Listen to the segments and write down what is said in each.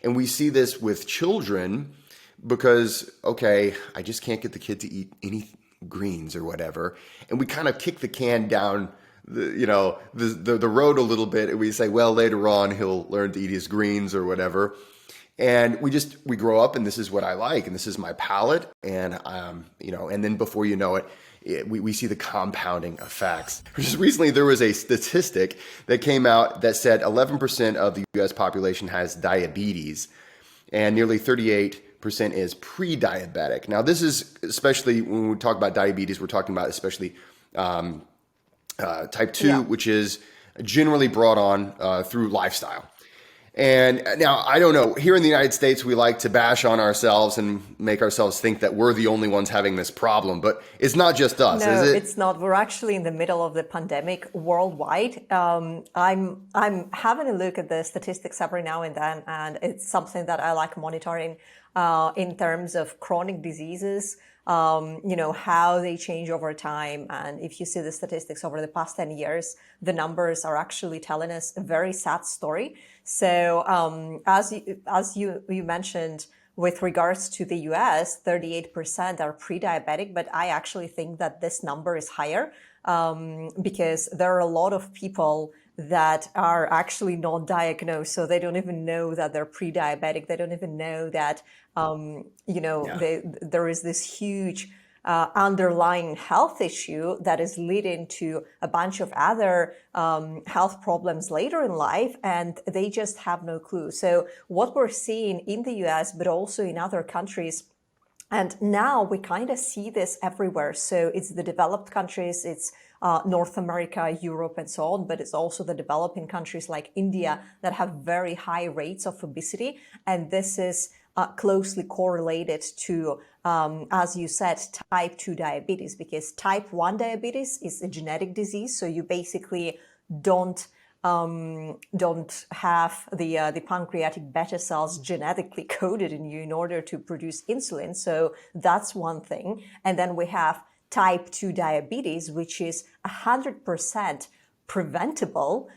And we see this with children because, okay, I just can't get the kid to eat any greens or whatever. And we kind of kick the can down the road a little bit, and we say, well, later on he'll learn to eat his greens or whatever. And we grow up, and this is what I like, and this is my palate, and and then before you know it, we see the compounding effects. Just recently, there was a statistic that came out that said 11% of the U.S. population has diabetes, and nearly 38% is pre-diabetic. Now, this is especially when we talk about diabetes, we're talking about especially type 2, which is generally brought on through lifestyle. And now, I don't know, here in the United States, we like to bash on ourselves and make ourselves think that we're the only ones having this problem, but it's not just us, no, is it? It's not. We're actually in the middle of the pandemic worldwide. I'm having a look at the statistics every now and then, and it's something that I like monitoring in terms of chronic diseases, how they change over time. And if you see the statistics over the past 10 years, the numbers are actually telling us a very sad story. So as you mentioned, with regards to the US, 38% are pre-diabetic, but I actually think that this number is higher because there are a lot of people that are actually not diagnosed. So they don't even know that they're pre-diabetic. They don't even know that, there is this huge underlying health issue that is leading to a bunch of other health problems later in life, and they just have no clue. So what we're seeing in the US, but also in other countries, and now we kind of see this everywhere. So it's the developed countries, it's North America, Europe, and so on, but it's also the developing countries like India that have very high rates of obesity. And this is closely correlated to, as you said, type 2 diabetes, because type 1 diabetes is a genetic disease. So you basically don't have the pancreatic beta cells genetically coded in you in order to produce insulin. So that's one thing. And then we have type 2 diabetes, which is 100% preventable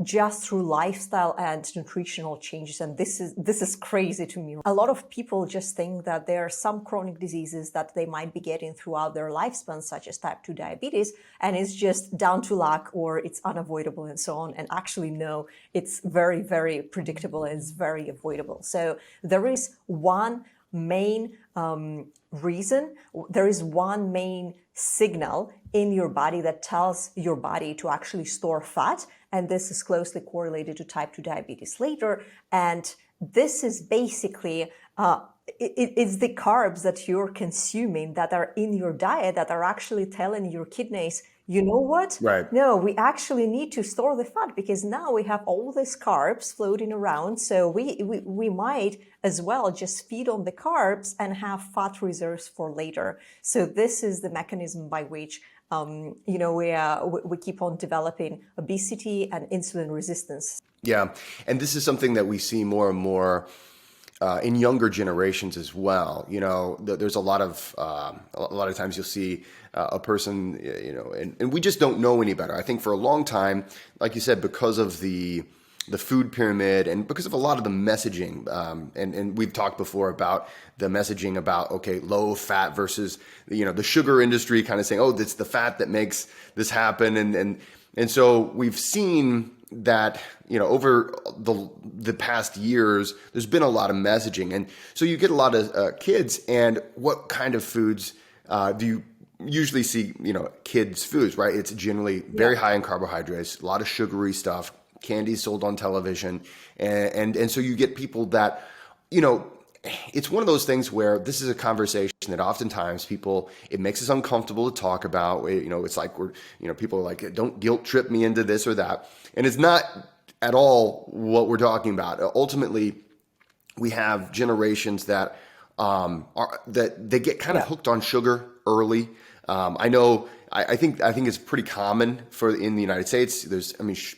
just through lifestyle and nutritional changes. And this is crazy to me. A lot of people just think that there are some chronic diseases that they might be getting throughout their lifespan, such as type 2 diabetes, and it's just down to luck or it's unavoidable and so on. And actually, no, it's very, very predictable and it's very avoidable. So there is one main reason, there is one main signal in your body that tells your body to actually store fat. And this is closely correlated to type 2 diabetes later. And this is basically, it's the carbs that you're consuming that are in your diet that are actually telling your kidneys, you know what? Right. No, we actually need to store the fat because now we have all these carbs floating around. So we might as well just feed on the carbs and have fat reserves for later. So this is the mechanism by which we keep on developing obesity and insulin resistance. Yeah, and this is something that we see more and more in younger generations as well. There's a lot of times you'll see a person, and we just don't know any better. I think for a long time, like you said, because of the food pyramid and because of a lot of the messaging, and we've talked before about the messaging about, okay, low fat versus, the sugar industry kind of saying, oh, it's the fat that makes this happen. And so we've seen that, over the past years, there's been a lot of messaging. And so you get a lot of kids, and what kind of foods do you usually see, kids' foods, right? It's generally very high in carbohydrates, a lot of sugary stuff, candy sold on television. And so you get people that, it's one of those things where this is a conversation that oftentimes it makes us uncomfortable to talk about. It's like people are like, don't guilt trip me into this or that. And it's not at all what we're talking about. Ultimately, we have generations that that they get kind of hooked on sugar early. I think it's pretty common in the United States.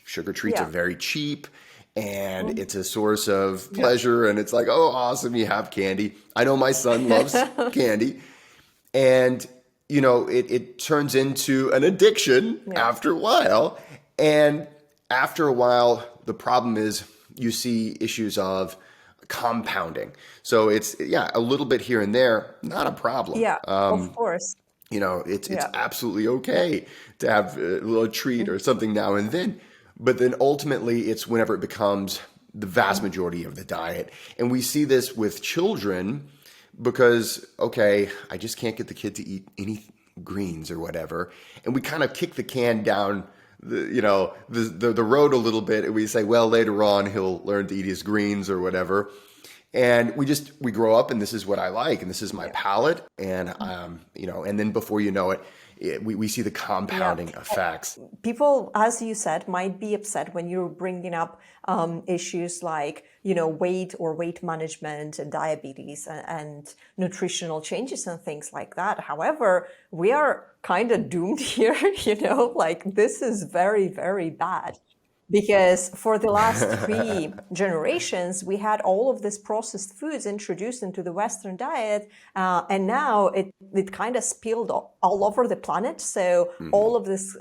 Sugar treats are very cheap. And it's a source of pleasure, and it's like, oh, awesome, you have candy. I know my son loves candy. And, it turns into an addiction after a while. And after a while, the problem is you see issues of compounding. So it's, yeah, a little bit here and there, not a problem. Yeah, of course. It's Yeah. absolutely okay to have a little treat or something now and then. But then ultimately, it's whenever it becomes the vast majority of the diet. And we see this with children because, okay, I just can't get the kid to eat any greens or whatever. And we kind of kick the can down the road a little bit, and we say, well, later on he'll learn to eat his greens or whatever. And we grow up, and this is what I like, and this is my palate, and and then before you know it, we see the compounding effects. People, as you said, might be upset when you're bringing up issues like, weight or weight management and diabetes and nutritional changes and things like that. However, we are kind of doomed here, like this is very, very bad. Because for the last 3 generations, we had all of these processed foods introduced into the Western diet, and now it kind of spilled all over the planet. So all of these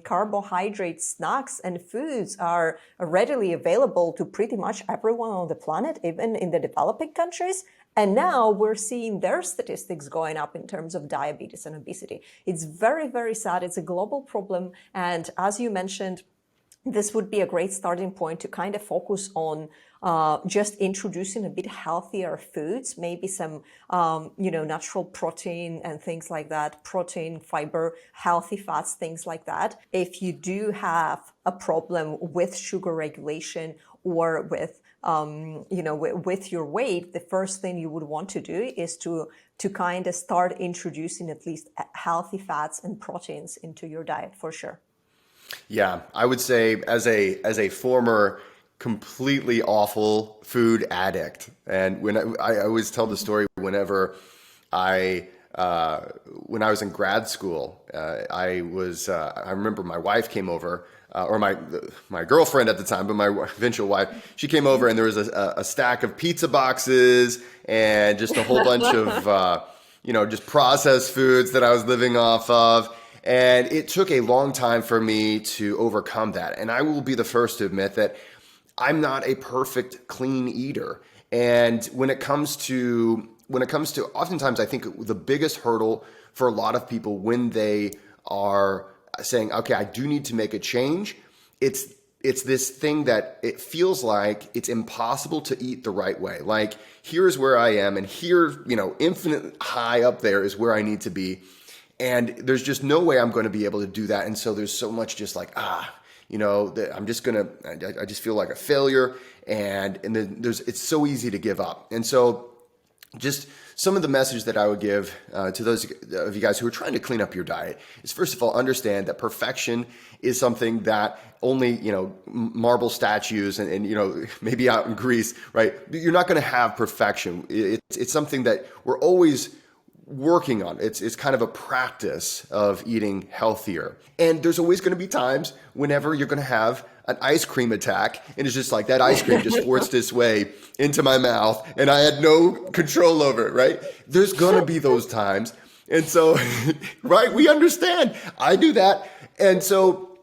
carbohydrate snacks and foods are readily available to pretty much everyone on the planet, even in the developing countries. And now we're seeing their statistics going up in terms of diabetes and obesity. It's very, very sad. It's a global problem. And as you mentioned, this would be a great starting point to kind of focus on just introducing a bit healthier foods, maybe some, natural protein and things like that, protein, fiber, healthy fats, things like that. If you do have a problem with sugar regulation or with with your weight, the first thing you would want to do is to kind of start introducing at least healthy fats and proteins into your diet for sure. Yeah, I would say as a former completely awful food addict, and when I always tell the story whenever when I was in grad school, I remember my wife came over, or my girlfriend at the time, but my eventual wife, she came over and there was a stack of pizza boxes and just a whole bunch of just processed foods that I was living off of. And it took a long time for me to overcome that. And I will be the first to admit that I'm not a perfect clean eater. And when it comes to oftentimes I think the biggest hurdle for a lot of people when they are saying, okay, I do need to make a change, it's this thing that it feels like it's impossible to eat the right way. Like, here's where I am, and here, infinite high up there is where I need to be. And there's just no way I'm going to be able to do that. And so there's so much just like, that I just feel like a failure. And then it's so easy to give up. And so just some of the message that I would give to those of you guys who are trying to clean up your diet is, first of all, understand that perfection is something that only, marble statues and maybe out in Greece, right? You're not going to have perfection. It's something that we're always working on. It's kind of a practice of eating healthier. And there's always going to be times whenever you're going to have an ice cream attack, and it's just like that ice cream just forced its way into my mouth and I had no control over it, right? There's going to be those times. And so, right, we understand. I do that. And so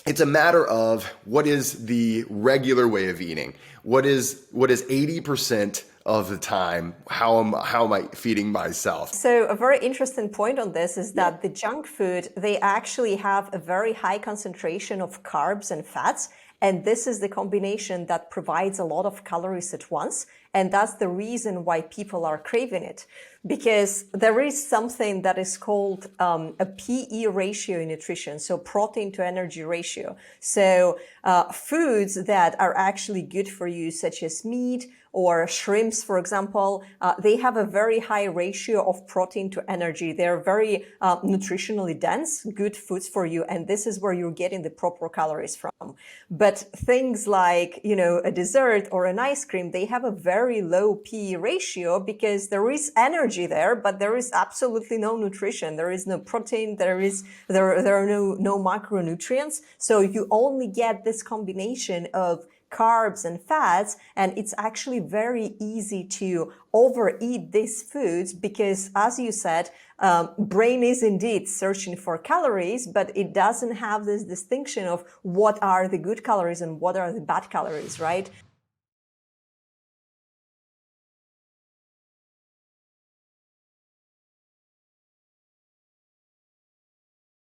it's a matter of what is the regular way of eating? What is 80% of the time? How am I feeding myself? So a very interesting point on this is that the junk food, they actually have a very high concentration of carbs and fats. And this is the combination that provides a lot of calories at once. And that's the reason why people are craving it. Because there is something that is called a PE ratio in nutrition, so protein to energy ratio. So foods that are actually good for you, such as meat or shrimps, for example, they have a very high ratio of protein to energy. They're very nutritionally dense, good foods for you. And this is where you're getting the proper calories from. But things like, a dessert or an ice cream, they have a very low PE ratio because there is energy there, but there is absolutely no nutrition. There is no protein. There are no macronutrients. So you only get this combination of carbs and fats, and it's actually very easy to overeat these foods because, as you said, brain is indeed searching for calories, but it doesn't have this distinction of what are the good calories and what are the bad calories, right?